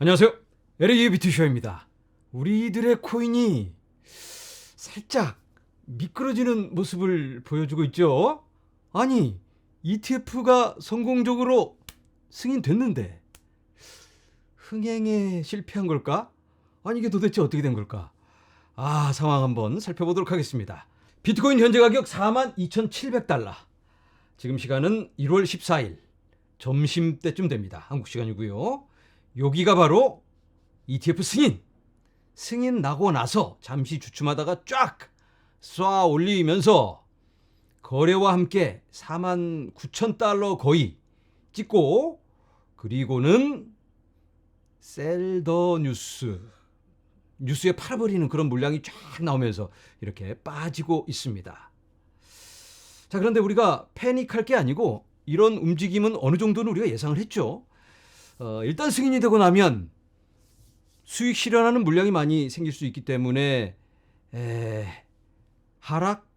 안녕하세요. LA 비트쇼입니다. 우리들의 코인이 살짝 미끄러지는 모습을 보여주고 있죠. 아니, ETF가 성공적으로 승인됐는데 흥행에 실패한 걸까? 아니, 이게 도대체 어떻게 된 걸까? 상황 한번 살펴보도록 하겠습니다. 비트코인 현재 가격 42,700달러. 지금 시간은 1월 14일 점심때쯤 됩니다. 한국 시간이고요. 여기가 바로 ETF 승인 나고 나서 잠시 주춤하다가 쫙 쏴 올리면서 거래와 함께 49,000달러 거의 찍고, 그리고는 셀 더 뉴스에 팔아버리는 그런 물량이 쫙 나오면서 이렇게 빠지고 있습니다. 자, 그런데 우리가 패닉할 게 아니고 이런 움직임은 어느 정도는 우리가 예상을 했죠. 일단 승인이 되고 나면 수익 실현하는 물량이 많이 생길 수 있기 때문에 하락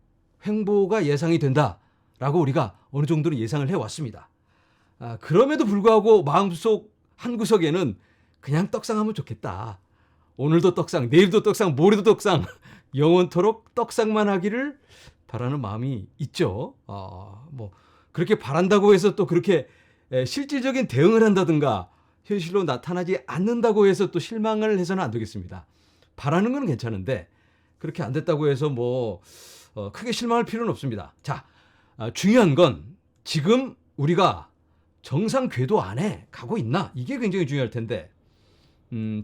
횡보가 예상이 된다라고 우리가 어느 정도는 예상을 해왔습니다. 그럼에도 불구하고 마음속 한구석에는 그냥 떡상하면 좋겠다. 오늘도 떡상, 내일도 떡상, 모레도 떡상, 영원토록 떡상만 하기를 바라는 마음이 있죠. 그렇게 바란다고 해서 또 그렇게 실질적인 대응을 한다든가 현실로 나타나지 않는다고 해서 또 실망을 해서는 안 되겠습니다. 바라는 건 괜찮은데 그렇게 안 됐다고 해서 크게 실망할 필요는 없습니다. 자, 중요한 건 지금 우리가 정상 궤도 안에 가고 있나? 이게 굉장히 중요할 텐데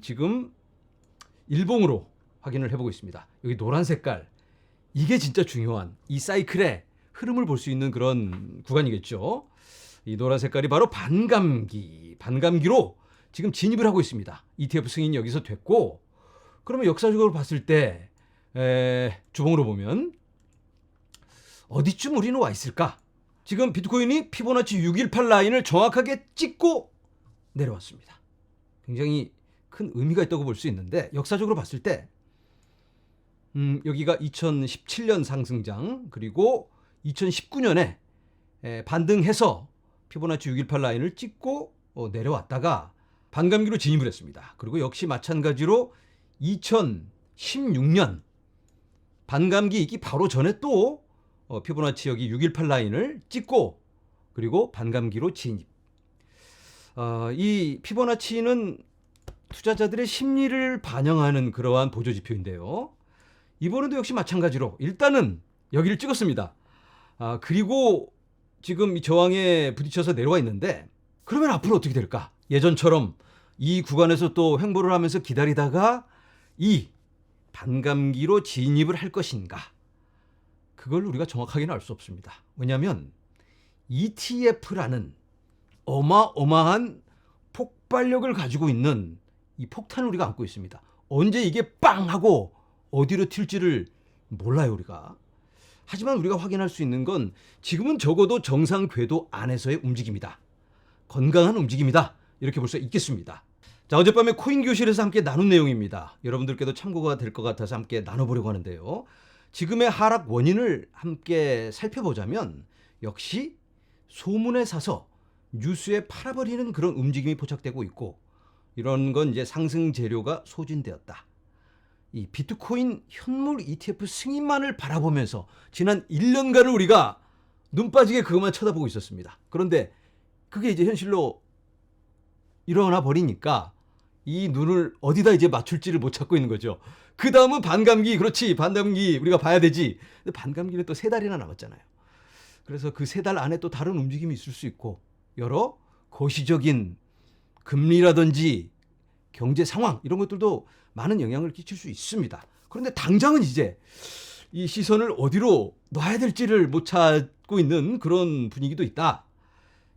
지금 일봉으로 확인을 해보고 있습니다. 여기 노란 색깔, 이게 진짜 중요한 이 사이클의 흐름을 볼 수 있는 그런 구간이겠죠. 이 노란 색깔이 바로 반감기로 지금 진입을 하고 있습니다. ETF 승인이 여기서 됐고, 그러면 역사적으로 봤을 때 주봉으로 보면 어디쯤 우리는 와 있을까? 지금 비트코인이 피보나치 618 라인을 정확하게 찍고 내려왔습니다. 굉장히 큰 의미가 있다고 볼 수 있는데, 역사적으로 봤을 때 여기가 2017년 상승장, 그리고 2019년에 반등해서 피보나치 618 라인을 찍고 내려왔다가 반감기로 진입을 했습니다. 그리고 역시 마찬가지로 2016년 반감기 있기 바로 전에 또 피보나치 여기 618 라인을 찍고 그리고 반감기로 진입. 이 피보나치는 투자자들의 심리를 반영하는 그러한 보조지표인데요. 이번에도 역시 마찬가지로 일단은 여기를 찍었습니다. 그리고 지금 이 저항에 부딪혀서 내려와 있는데, 그러면 앞으로 어떻게 될까? 예전처럼 이 구간에서 또 횡보를 하면서 기다리다가 이 반감기로 진입을 할 것인가? 그걸 우리가 정확하게는 알 수 없습니다. 왜냐하면 ETF라는 어마어마한 폭발력을 가지고 있는 이 폭탄을 우리가 안고 있습니다. 언제 이게 빵 하고 어디로 튈지를 몰라요, 우리가. 하지만 우리가 확인할 수 있는 건 지금은 적어도 정상 궤도 안에서의 움직임이다. 건강한 움직임이다. 이렇게 볼 수 있겠습니다. 자, 어젯밤에 코인 교실에서 함께 나눈 내용입니다. 여러분들께도 참고가 될 것 같아서 함께 나눠보려고 하는데요. 지금의 하락 원인을 함께 살펴보자면 역시 소문에 사서 뉴스에 팔아버리는 그런 움직임이 포착되고 있고, 이런 건 이제 상승 재료가 소진되었다. 이 비트코인 현물 ETF 승인만을 바라보면서 지난 1년간을 우리가 눈 빠지게 그것만 쳐다보고 있었습니다. 그런데 그게 이제 현실로 일어나 버리니까 이 눈을 어디다 이제 맞출지를 못 찾고 있는 거죠. 그 다음은 반감기, 그렇지, 반감기 우리가 봐야 되지. 근데 반감기는 또 3달이나 남았잖아요. 그래서 그 3달 안에 또 다른 움직임이 있을 수 있고, 여러 거시적인 금리라든지 경제 상황 이런 것들도 많은 영향을 끼칠 수 있습니다. 그런데 당장은 이제 이 시선을 어디로 놔야 될지를 못 찾고 있는 그런 분위기도 있다.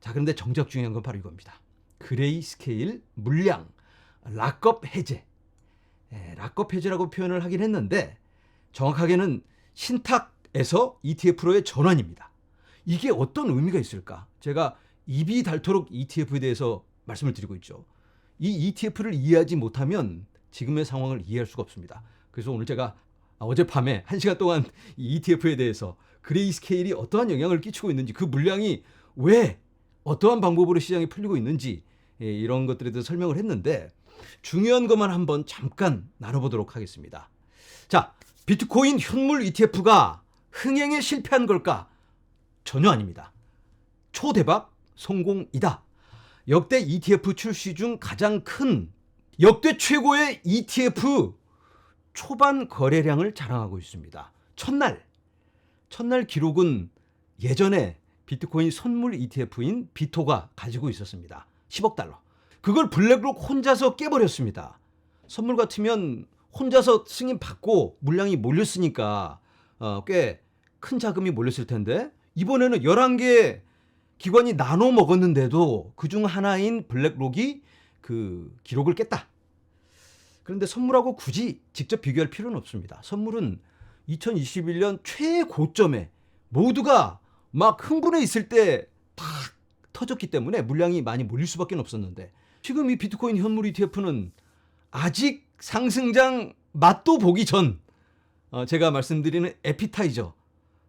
자, 그런데 정작 중요한 건 바로 이겁니다. 그레이 스케일 물량, 락업 해제. 락업 해제라고 표현을 하긴 했는데 정확하게는 신탁에서 ETF로의 전환입니다. 이게 어떤 의미가 있을까? 제가 입이 닳도록 ETF에 대해서 말씀을 드리고 있죠. 이 ETF를 이해하지 못하면 지금의 상황을 이해할 수가 없습니다. 그래서 오늘 제가 어젯밤에 1시간 동안 이 ETF에 대해서 그레이스케일이 어떠한 영향을 끼치고 있는지, 그 물량이 왜 어떠한 방법으로 시장에 풀리고 있는지, 이런 것들에 대해서 설명을 했는데, 중요한 것만 한번 잠깐 나눠보도록 하겠습니다. 자, 비트코인 현물 ETF가 흥행에 실패한 걸까? 전혀 아닙니다. 초대박 성공이다. 역대 ETF 출시 중 가장 큰 역대 최고의 ETF 초반 거래량을 자랑하고 있습니다. 첫날 기록은 예전에 비트코인 선물 ETF인 비토가 가지고 있었습니다. 10억 달러. 그걸 블랙록 혼자서 깨버렸습니다. 선물 같으면 혼자서 승인 받고 물량이 몰렸으니까 꽤 큰 자금이 몰렸을 텐데 이번에는 11개 기관이 나눠 먹었는데도 그중 하나인 블랙록이 그 기록을 깼다. 그런데 선물하고 굳이 직접 비교할 필요는 없습니다. 선물은 2021년 최고점에 모두가 막 흥분해 있을 때 탁 터졌기 때문에 물량이 많이 몰릴 수밖에 없었는데 지금 이 비트코인 현물 ETF는 아직 상승장 맛도 보기 전 제가 말씀드리는 에피타이저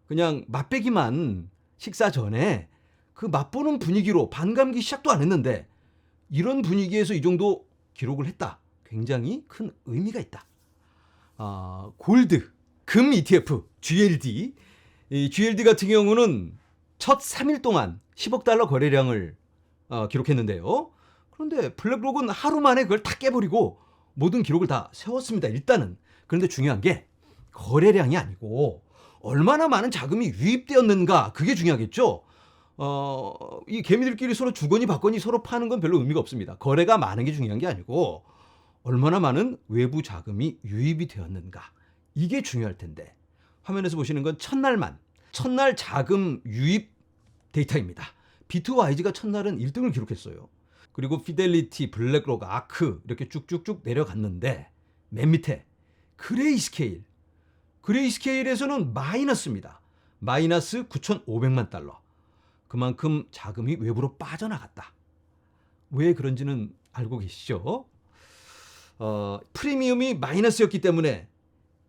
그냥 맛배기만 식사 전에 그 맛보는 분위기로 반감기 시작도 안 했는데 이런 분위기에서 이 정도 기록을 했다. 굉장히 큰 의미가 있다. 골드, 금 ETF, GLD. 이 GLD 같은 경우는 첫 3일 동안 10억 달러 거래량을 기록했는데요. 그런데 블랙록은 하루 만에 그걸 다 깨버리고 모든 기록을 다 세웠습니다. 일단은. 그런데 중요한 게 거래량이 아니고 얼마나 많은 자금이 유입되었는가 그게 중요하겠죠. 이 개미들끼리 서로 주거니 받거니 서로 파는 건 별로 의미가 없습니다. 거래가 많은 게 중요한 게 아니고 얼마나 많은 외부 자금이 유입이 되었는가 이게 중요할 텐데 화면에서 보시는 건 첫날 자금 유입 데이터입니다. 비트와이즈가 첫날은 1등을 기록했어요. 그리고 피델리티, 블랙록, 아크 이렇게 쭉쭉쭉 내려갔는데 맨 밑에 그레이스케일에서는 마이너스입니다. 마이너스 9,500만 달러. 그만큼 자금이 외부로 빠져나갔다. 왜 그런지는 알고 계시죠? 프리미엄이 마이너스였기 때문에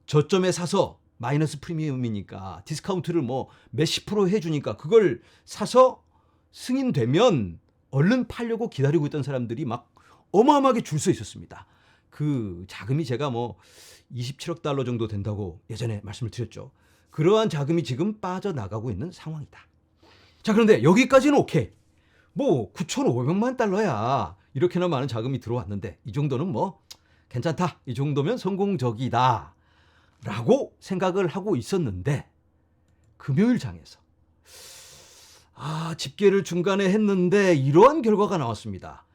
저점에 사서 마이너스 프리미엄이니까 디스카운트를 뭐 몇십 프로 해주니까 그걸 사서 승인되면 얼른 팔려고 기다리고 있던 사람들이 막 어마어마하게 줄 서 있었습니다. 그 자금이 제가 뭐 27억 달러 정도 된다고 예전에 말씀을 드렸죠. 그러한 자금이 지금 빠져나가고 있는 상황이다. 자, 그런데 여기까지는 오케이. 뭐 9,500만 달러야. 이렇게나 많은 자금이 들어왔는데 이 정도는 뭐 괜찮다. 이 정도면 성공적이다. 라고 생각을 하고 있었는데 금요일 장에서 집계를 중간에 했는데 이러한 결과가 나왔습니다.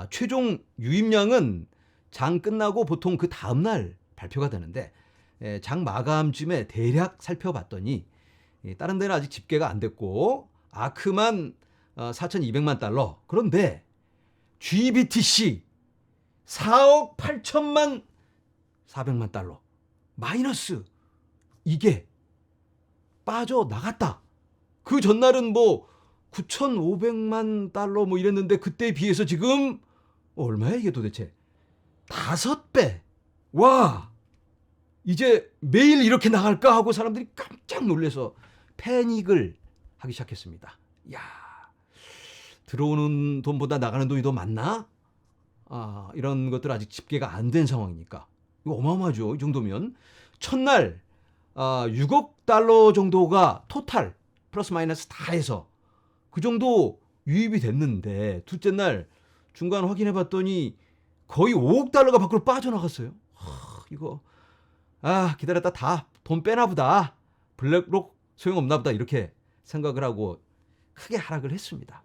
최종 유입량은 장 끝나고 보통 그 다음날 발표가 되는데 장 마감쯤에 대략 살펴봤더니 다른 데는 아직 집계가 안 됐고 아크만 4,200만 달러. 그런데 GBTC 4억 8천만 4백만 달러 마이너스 이게 빠져나갔다. 그 전날은 뭐 9,500만 달러 뭐 이랬는데 그때에 비해서 지금 얼마야 이게 도대체 5배. 와, 이제 매일 이렇게 나갈까 하고 사람들이 깜짝 놀라서 패닉을 하기 시작했습니다. 야, 들어오는 돈보다 나가는 돈이 더 많나? 이런 것들 아직 집계가 안 된 상황이니까 이거 어마어마하죠. 이 정도면 첫날 6억 달러 정도가 토탈 플러스 마이너스 다 해서 그 정도 유입이 됐는데 둘째 날 중간 확인해 봤더니 거의 5억 달러가 밖으로 빠져나갔어요. 이거 기다렸다 다 돈 빼나 보다. 블랙록 소용없나 보다 이렇게 생각을 하고 크게 하락을 했습니다.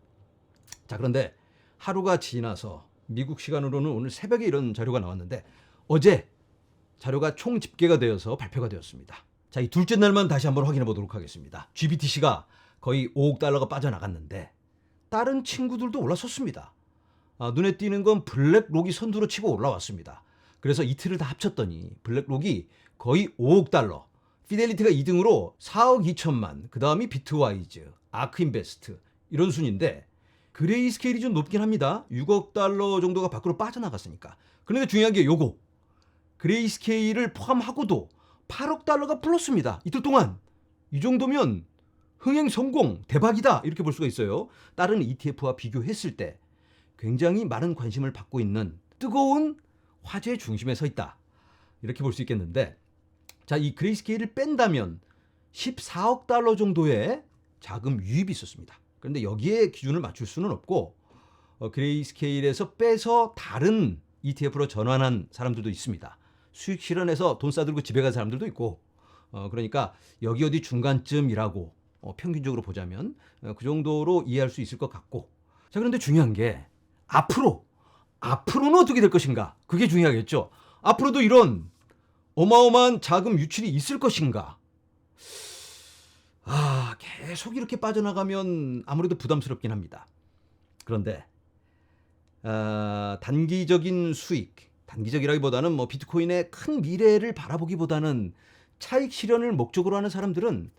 자, 그런데 하루가 지나서 미국 시간으로는 오늘 새벽에 이런 자료가 나왔는데 어제 자료가 총 집계가 되어서 발표가 되었습니다. 자, 이 둘째 날만 다시 한번 확인해 보도록 하겠습니다. GBTC가 거의 5억 달러가 빠져나갔는데 다른 친구들도 올라섰습니다. 눈에 띄는 건 블랙록이 선두로 치고 올라왔습니다. 그래서 이틀을 다 합쳤더니 블랙록이 거의 5억 달러, 피델리티가 2등으로 4억 2천만, 그 다음이 비트와이즈, 아크인베스트 이런 순인데 그레이스케일이 좀 높긴 합니다. 6억 달러 정도가 밖으로 빠져나갔으니까. 그런데 중요한 게 요거. 그레이스케일을 포함하고도 8억 달러가 플러스입니다. 이틀 동안. 이 정도면 흥행 성공, 대박이다 이렇게 볼 수가 있어요. 다른 ETF와 비교했을 때 굉장히 많은 관심을 받고 있는 뜨거운 화제의 중심에 서 있다. 이렇게 볼 수 있겠는데, 자, 이 그레이스케일을 뺀다면 14억 달러 정도의 자금 유입이 있었습니다. 그런데 여기에 기준을 맞출 수는 없고 그레이스케일에서 빼서 다른 ETF로 전환한 사람들도 있습니다. 수익 실현해서 돈 싸들고 집에 간 사람들도 있고, 그러니까 여기 어디 중간쯤이라고 평균적으로 보자면 그 정도로 이해할 수 있을 것 같고, 자, 그런데 중요한 게 앞으로는 어떻게 될 것인가? 그게 중요하겠죠. 앞으로도 이런 어마어마한 자금 유출이 있을 것인가? 계속 이렇게 빠져나가면 아무래도 부담스럽긴 합니다. 그런데 단기적인 수익, 단기적이라기보다는 뭐 비트코인의 큰 미래를 바라보기보다는 차익 실현을 목적으로 하는 사람들은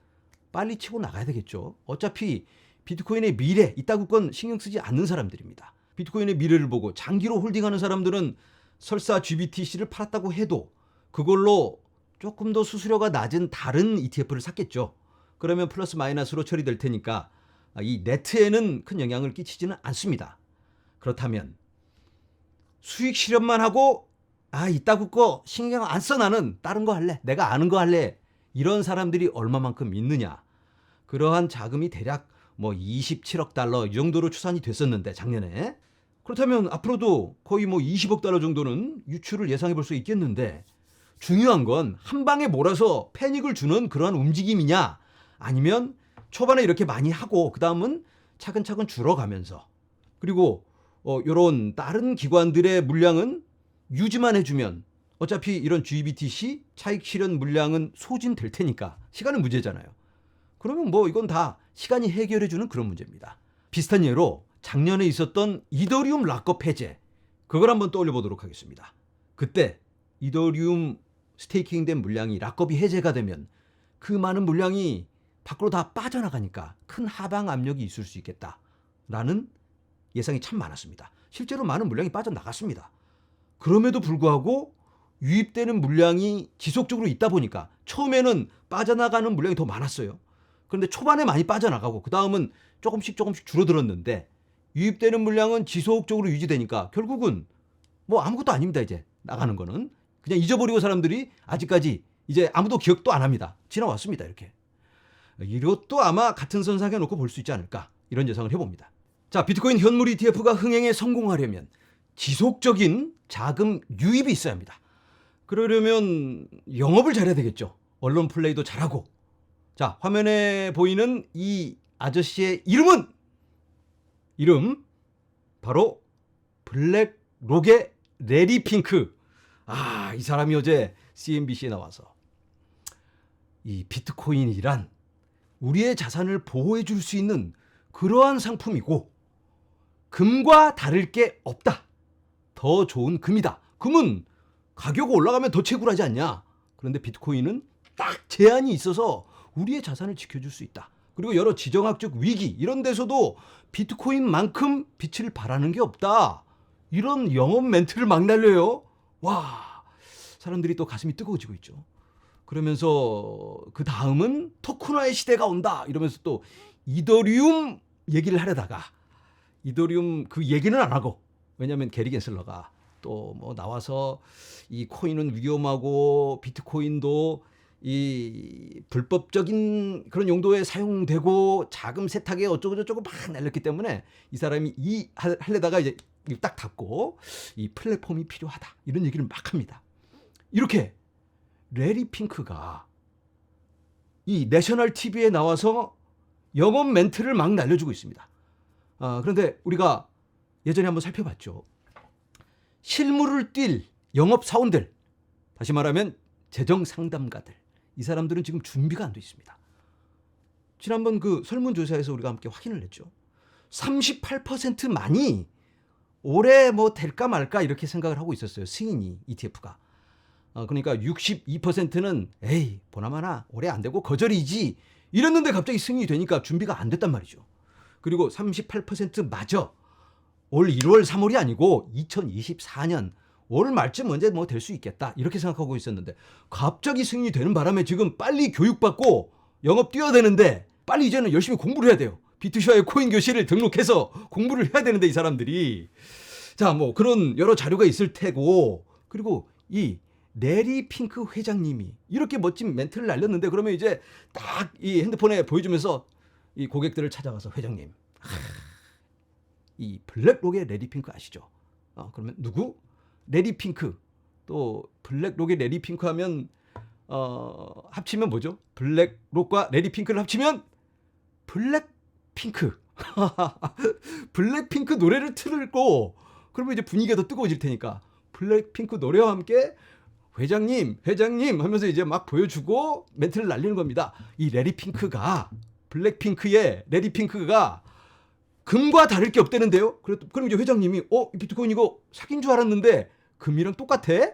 빨리 치고 나가야 되겠죠. 어차피 비트코인의 미래, 이따구 건 신경 쓰지 않는 사람들입니다. 비트코인의 미래를 보고 장기로 홀딩하는 사람들은 설사 GBTC를 팔았다고 해도 그걸로 조금 더 수수료가 낮은 다른 ETF를 샀겠죠. 그러면 플러스 마이너스로 처리될 테니까 이 네트에는 큰 영향을 끼치지는 않습니다. 그렇다면 수익 실현만 하고 이따구 거 신경 안 써, 나는 다른 거 할래, 내가 아는 거 할래, 이런 사람들이 얼마만큼 있느냐. 그러한 자금이 대략 뭐 27억 달러 이 정도로 추산이 됐었는데 작년에, 그렇다면 앞으로도 거의 뭐 20억 달러 정도는 유출을 예상해 볼 수 있겠는데, 중요한 건 한 방에 몰아서 패닉을 주는 그러한 움직임이냐, 아니면 초반에 이렇게 많이 하고 그 다음은 차근차근 줄어가면서, 그리고 이런 다른 기관들의 물량은 유지만 해주면 어차피 이런 GBTC 차익 실현 물량은 소진될 테니까 시간은 문제잖아요. 그러면 뭐 이건 다 시간이 해결해주는 그런 문제입니다. 비슷한 예로 작년에 있었던 이더리움 락업 해제, 그걸 한번 떠올려 보도록 하겠습니다. 그때 이더리움 스테이킹된 물량이 락업이 해제가 되면 그 많은 물량이 밖으로 다 빠져나가니까 큰 하방 압력이 있을 수 있겠다라는 예상이 참 많았습니다. 실제로 많은 물량이 빠져나갔습니다. 그럼에도 불구하고 유입되는 물량이 지속적으로 있다 보니까 처음에는 빠져나가는 물량이 더 많았어요. 그런데 초반에 많이 빠져나가고 그 다음은 조금씩 줄어들었는데 유입되는 물량은 지속적으로 유지되니까 결국은 뭐 아무것도 아닙니다. 이제 나가는 거는 그냥 잊어버리고 사람들이 아직까지 이제 아무도 기억도 안 합니다. 지나왔습니다. 이렇게. 이것도 아마 같은 선상에 놓고 볼 수 있지 않을까, 이런 예상을 해봅니다. 자, 비트코인 현물 ETF가 흥행에 성공하려면 지속적인 자금 유입이 있어야 합니다. 그러려면 영업을 잘해야 되겠죠. 언론 플레이도 잘하고. 자, 화면에 보이는 이 아저씨의 이름 바로 블랙록의 레리 핑크. 이 사람이 어제 CNBC에 나와서 이 비트코인이란 우리의 자산을 보호해 줄 수 있는 그러한 상품이고 금과 다를 게 없다. 더 좋은 금이다. 금은 가격 올라가면 더 채굴하지 않냐. 그런데 비트코인은 딱 제한이 있어서 우리의 자산을 지켜줄 수 있다. 그리고 여러 지정학적 위기 이런 데서도 비트코인만큼 빛을 발하는 게 없다. 이런 영업 멘트를 막 날려요. 와, 사람들이 또 가슴이 뜨거워지고 있죠. 그러면서 그 다음은 토큰화의 시대가 온다 이러면서 또 이더리움 얘기를 하려다가 이더리움 그 얘기는 안 하고, 왜냐하면 게리 겐슬러가 또 뭐 나와서 이 코인은 위험하고 비트코인도 이 불법적인 그런 용도에 사용되고 자금 세탁에 어쩌고저쩌고 막 날렸기 때문에 이 사람이 하려다가 이제 딱 닫고 이 플랫폼이 필요하다 이런 얘기를 막 합니다. 이렇게 레리 핑크가 이 내셔널 TV에 나와서 영업 멘트를 막 날려주고 있습니다. 그런데 우리가 예전에 한번 살펴봤죠. 실물을 띨 영업사원들, 다시 말하면 재정상담가들, 이 사람들은 지금 준비가 안 돼 있습니다. 지난번 그 설문조사에서 우리가 함께 확인을 했죠. 38%만이 올해 뭐 될까 말까 이렇게 생각을 하고 있었어요. 승인이 ETF가. 그러니까 62%는 에이 보나마나 올해 안 되고 거절이지 이랬는데 갑자기 승인이 되니까 준비가 안 됐단 말이죠. 그리고 38%마저 올 1월 3월이 아니고 2024년 올 말쯤 언제 뭐 될 수 있겠다 이렇게 생각하고 있었는데 갑자기 승인이 되는 바람에 지금 빨리 교육받고 영업 뛰어야 되는데 빨리 이제는 열심히 공부를 해야 돼요. 비트샤의 코인 교실을 등록해서 공부를 해야 되는데 이 사람들이 자 뭐 그런 여러 자료가 있을 테고 그리고 이 레리 핑크 회장님이 이렇게 멋진 멘트를 날렸는데 그러면 이제 딱 이 핸드폰에 보여주면서 이 고객들을 찾아가서 회장님, 이 블랙록의 레리 핑크 아시죠? 그러면 누구? 레리 핑크. 또 블랙록의 레리 핑크 하면 합치면 뭐죠? 블랙록과 레리 핑크를 합치면 블랙핑크. 블랙핑크 노래를 틀고 그러면 이제 분위기가 더 뜨거워질 테니까 블랙핑크 노래와 함께 회장님 하면서 이제 막 보여주고 멘트를 날리는 겁니다. 이 레리핑크가 블랙핑크의 레리핑크가 금과 다를 게 없다는데요. 그럼 이제 회장님이 이 비트코인 이거 사기인 줄 알았는데 금이랑 똑같아?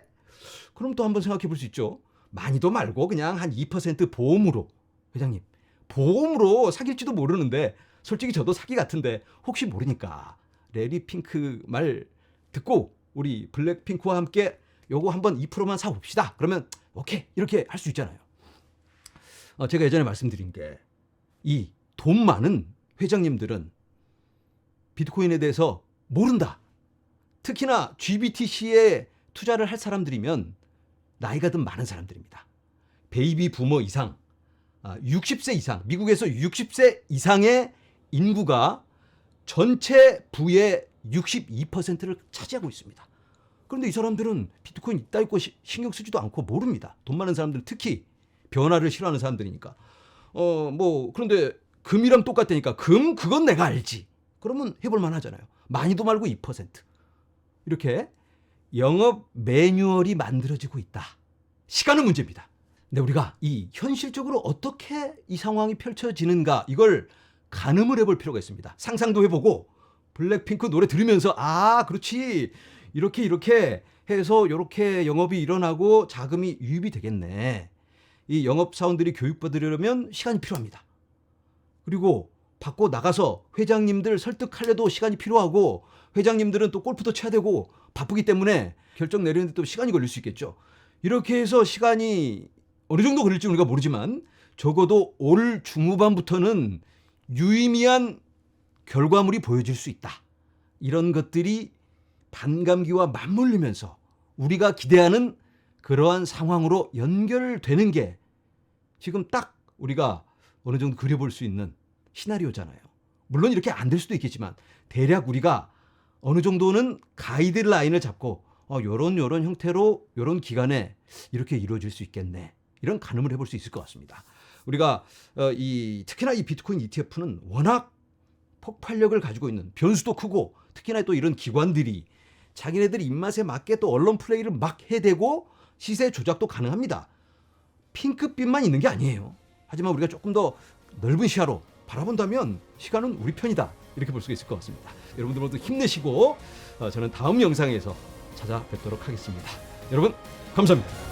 그럼 또 한번 생각해 볼 수 있죠. 많이도 말고 그냥 한 2% 보험으로 회장님 보험으로 사귈지도 모르는데 솔직히 저도 사기 같은데 혹시 모르니까 레리핑크 말 듣고 우리 블랙핑크와 함께 요거 한번 2%만 사봅시다. 그러면 오케이 이렇게 할 수 있잖아요. 제가 예전에 말씀드린 게 이 돈 많은 회장님들은 비트코인에 대해서 모른다. 특히나 GBTC에 투자를 할 사람들이면 나이가 좀 많은 사람들입니다. 베이비 부머 이상, 60세 이상, 미국에서 60세 이상의 인구가 전체 부의 62%를 차지하고 있습니다. 그런데 이 사람들은 비트코인 있다 있고 신경 쓰지도 않고 모릅니다. 돈 많은 사람들은 특히 변화를 싫어하는 사람들이니까. 그런데 금이랑 똑같다니까 그건 내가 알지. 그러면 해볼 만하잖아요. 많이도 말고 2%. 이렇게 영업 매뉴얼이 만들어지고 있다. 시간은 문제입니다. 근데 우리가 이 현실적으로 어떻게 이 상황이 펼쳐지는가 이걸 가늠을 해볼 필요가 있습니다. 상상도 해보고 블랙핑크 노래 들으면서 그렇지. 이렇게 해서 이렇게 영업이 일어나고 자금이 유입이 되겠네. 이 영업사원들이 교육받으려면 시간이 필요합니다. 그리고 밖으로 나가서 회장님들 설득하려도 시간이 필요하고 회장님들은 또 골프도 쳐야 되고 바쁘기 때문에 결정 내리는데 또 시간이 걸릴 수 있겠죠. 이렇게 해서 시간이 어느 정도 걸릴지 우리가 모르지만 적어도 올 중후반부터는 유의미한 결과물이 보여질 수 있다. 이런 것들이 반감기와 맞물리면서 우리가 기대하는 그러한 상황으로 연결되는 게 지금 딱 우리가 어느 정도 그려볼 수 있는 시나리오잖아요. 물론 이렇게 안 될 수도 있겠지만 대략 우리가 어느 정도는 가이드라인을 잡고 요런 형태로 요런 기간에 이렇게 이루어질 수 있겠네. 이런 가늠을 해볼 수 있을 것 같습니다. 우리가 특히나 이 비트코인 ETF는 워낙 폭발력을 가지고 있는 변수도 크고 특히나 또 이런 기관들이 자기네들 입맛에 맞게 또 언론 플레이를 막 해대고 시세 조작도 가능합니다. 핑크빛만 있는 게 아니에요. 하지만 우리가 조금 더 넓은 시야로 바라본다면 시간은 우리 편이다. 이렇게 볼 수가 있을 것 같습니다. 여러분들 모두 힘내시고 저는 다음 영상에서 찾아뵙도록 하겠습니다. 여러분 감사합니다.